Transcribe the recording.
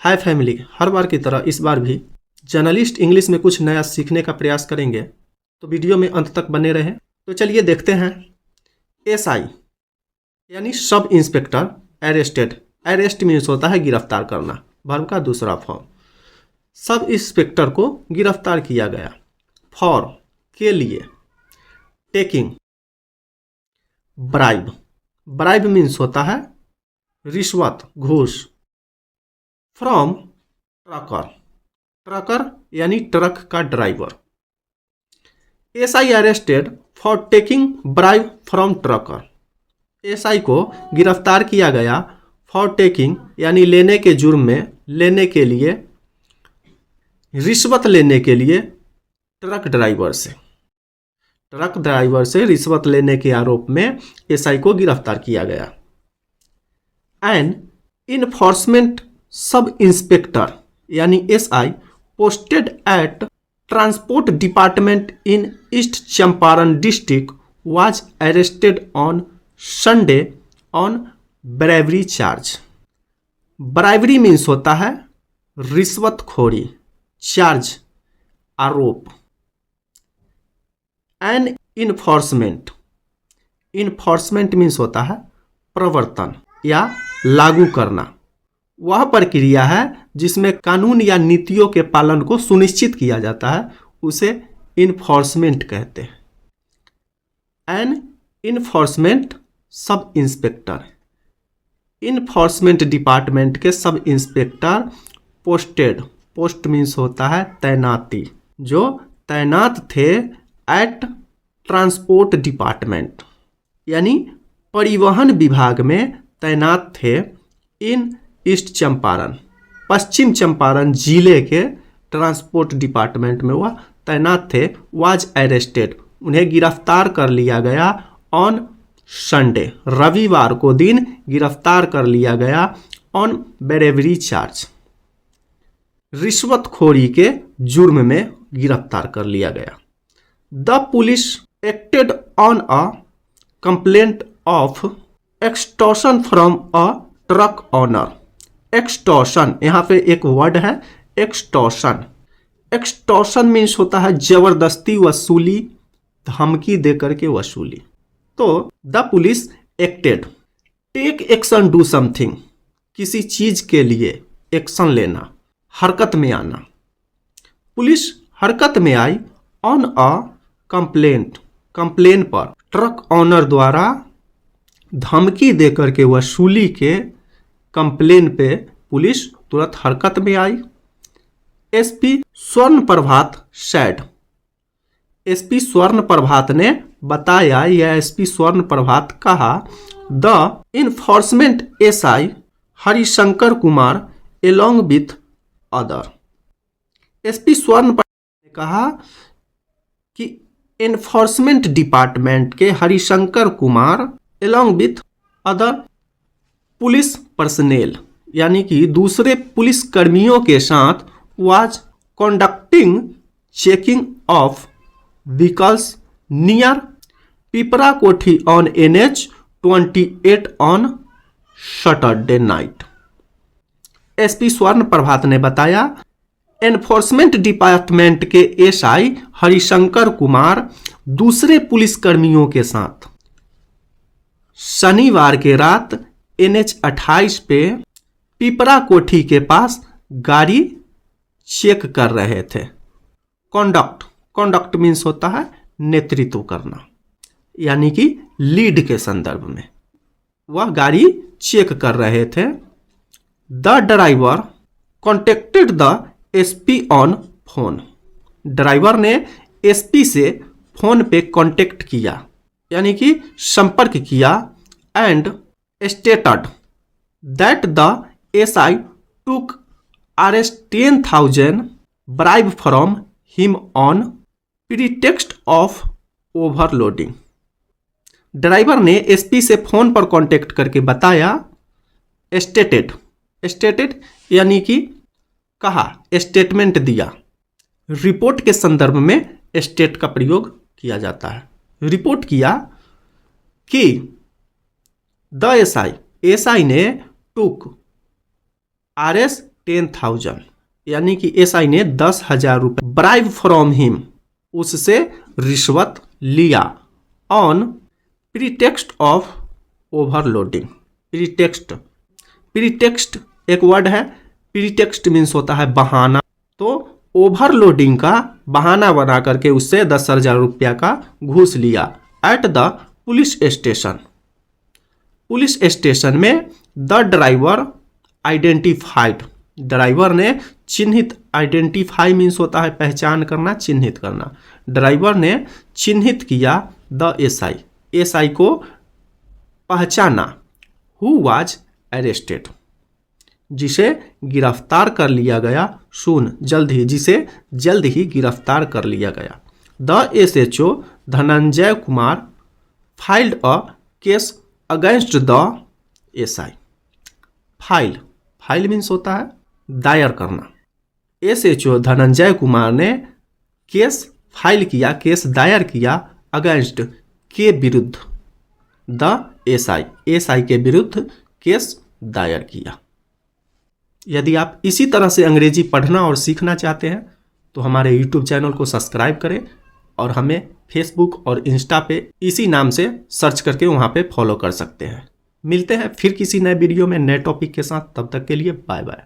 हाय family, हर बार की तरह इस बार भी जर्नलिस्ट इंग्लिश में कुछ नया सीखने का प्रयास करेंगे, तो वीडियो में अंत तक बने रहें। तो चलिए देखते हैं। एसआई यानी sub inspector arrested. Arrest means होता है गिरफ्तार करना, वर्ब का दूसरा फॉर्म। सब इंस्पेक्टर को गिरफ्तार किया गया। फॉर के लिए। Taking bribe. ब्राइब मीन्स होता है रिश्वत, घूस। From trucker. ट्रकर यानी ट्रक का driver. SI arrested for taking bribe from trucker. SI को गिरफ्तार किया गया फॉर टेकिंग यानी लेने के जुर्म में, लेने के लिए, रिश्वत लेने के लिए ट्रक ड्राइवर से। ट्रक ड्राइवर से रिश्वत लेने के आरोप में एसआई को गिरफ्तार किया गया। एन इन्फोर्समेंट सब इंस्पेक्टर यानी SI posted at transport department in East Champaran district was arrested on Sunday on bribery charge. Bribery means होता है रिश्वतखोरी, चार्ज आरोप। N enforcement. इन्फोर्समेंट मीन्स होता है प्रवर्तन या लागू करना। वह प्रक्रिया है जिसमें कानून या नीतियों के पालन को सुनिश्चित किया जाता है, उसे इन्फोर्समेंट कहते हैं। An enforcement sub inspector. Enforcement department के sub inspector posted, post means होता है तैनाती, जो तैनात थे एट ट्रांसपोर्ट डिपार्टमेंट यानी परिवहन विभाग में तैनात थे। इन ईस्ट चंपारण, पश्चिम चंपारण जिले के ट्रांसपोर्ट डिपार्टमेंट में वह तैनात थे। वाज अरेस्टेड, उन्हें गिरफ्तार कर लिया गया। ऑन संडे, रविवार को दिन गिरफ्तार कर लिया गया। ऑन ब्रेवरी चार्ज, रिश्वतखोरी के जुर्म में गिरफ्तार कर लिया गया। The police acted on a complaint of extortion from a truck owner. Extortion, यहाँ पे एक वर्ड है एक्सटॉर्शन। एक्सटॉर्शन मीन्स होता है जबरदस्ती वसूली, धमकी देकर के वसूली। तो the police acted, take action, do something, किसी चीज के लिए एक्शन लेना, हरकत में आना। पुलिस हरकत में आई ऑन अ कंप्लेंट, कंप्लेन पर ट्रक ऑनर द्वारा धमकी देकर के वसूली के कंप्लेन पे पुलिस तुरंत हरकत में आई। एसपी स्वर्ण प्रभात सैड, एसपी स्वर्ण प्रभात ने बताया या एसपी स्वर्ण प्रभात कहा, the enforcement SI Harishankar Kumar along with other. SP Swarn Prabhat ने कहा कि इन्फोर्समेंट डिपार्टमेंट के Harishankar Kumar along with other police personnel यानी कि दूसरे पुलिस कर्मियों के साथ was conducting checking of vehicles near Pipra Kothi on NH 28 on Saturday night. SP Swarn Prabhat ने बताया एनफोर्समेंट डिपार्टमेंट के एसआई हरिशंकर कुमार दूसरे पुलिस कर्मियों के साथ शनिवार के रात NH 28 पे पिपरा कोठी के पास गाड़ी चेक कर रहे थे। कंडक्ट, कंडक्ट मीन्स होता है नेतृत्व करना यानी कि लीड के संदर्भ में। वह गाड़ी चेक कर रहे थे। The driver contacted the SP on phone. Driver ने एसपी से फोन पे कांटेक्ट किया यानी कि संपर्क किया। And stated that the SI took Rs 10,000 bribe from him on pretext of overloading। Driver ने एसपी से फोन पर कांटेक्ट करके बताया, स्टेटेड, स्टेटेड यानी कि कहा, स्टेटमेंट दिया। रिपोर्ट के संदर्भ में स्टेट का प्रयोग किया जाता है। रिपोर्ट किया कि द एसआई, एसआई ने टुक Rs 10,000, यानी कि एसआई ने 10,000 रुपये ब्राइब फ्रॉम हिम, उससे रिश्वत लिया, on pretext of overloading. Pretext एक वर्ड है, प्रीटेक्स्ट मीन्स होता है बहाना, तो ओवरलोडिंग का बहाना बना करके उससे 10,000 रुपया का घूस लिया। At the police station, police station में द ड्राइवर आइडेंटिफाइड, ड्राइवर ने चिन्हित, आइडेंटिफाई मीन्स होता है पहचान करना, चिन्हित करना। ड्राइवर ने चिन्हित किया द एसआई, एसआई को पहचाना, हु वाज अरेस्टेड, जिसे गिरफ्तार कर लिया गया, सुन जल्द ही, जिसे जल्द ही गिरफ्तार कर लिया गया। The SHO Dhananjay Kumar filed a case against the SI. File means होता है दायर करना। एसएचओ धनंजय कुमार ने केस फाइल किया, केस दायर किया, अगेंस्ट के विरुद्ध, द एसआई, एसआई के विरुद्ध केस दायर किया। यदि आप इसी तरह से अंग्रेजी पढ़ना और सीखना चाहते हैं तो हमारे यूट्यूब चैनल को सब्सक्राइब करें और हमें फेसबुक और इंस्टा पे इसी नाम से सर्च करके वहाँ पे फॉलो कर सकते हैं। मिलते हैं फिर किसी नए वीडियो में नए टॉपिक के साथ, तब तक के लिए बाय बाय।